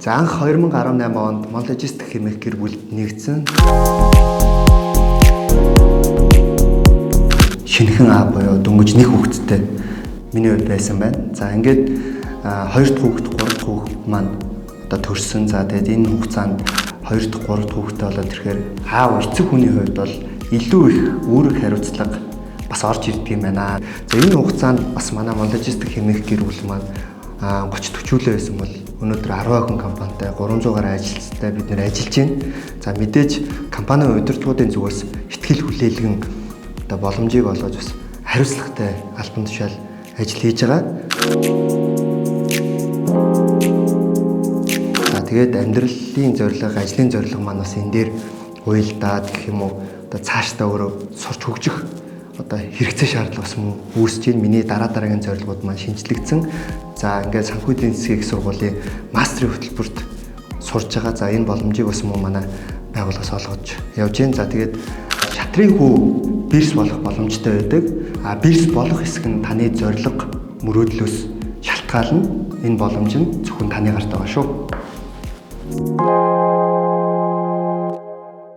За анх 2018 онд Monologistic хэмээх гэр бүлд нэгдсэн. Шинэхэн аа буюу дөнгөж нэг хүүхэдтэй миний хувьд байсан байна. За ингээд 2 дахь хүүхэд, 3 дахь хүүхэд маань одоо төрсөн. За тэгээд энэ хугацаанд 2 дахь, 3 дахь хүүхэдтэй болоод ирэхээр аав эцэг хүний хувьд бол илүү их үүрэг хариуцлага бас орж ирдэг юм байна. За энэ хугацаанд бас манай Monologistic хэмээх гэр бүл маань 30-40 байсан бол өнөөдөр 10 хүн компанитай 300 гаруй ажилчтай бид нэр ажиллаж байна. За мэдээж компанийн удирдлагуудын зүгээс ихтгэл хүлээлгэн одоо боломжийг олгож бас хариуцлагатай албан тушаал ажил хийж байгаа. За тэгээд амьдралын зорилго, ажлын зорилго маань бас энэ дээр уялдаад гэх юм уу одоо цаашдаа өөрөө сурч хөгжих одоо хэрэгцээ шаардлага бас үүсэж байна. Миний дараагийн зорилгууд маань шинжлэгдсэн. За ингээд санхүүгийн засгийн их сургуулийн мастрын хөтөлбөрт сурж байгаа. За энэ боломжийг бас манай байгууллагаас олгож явж байна. За тэгээд шатрын хүү бирс болох боломжтой байдаг. Бирс болох хэсэг нь таны зорилго мөрөөдлөөс шалтгаална. Энэ боломж нь зөвхөн таны гарт байгаа шүү.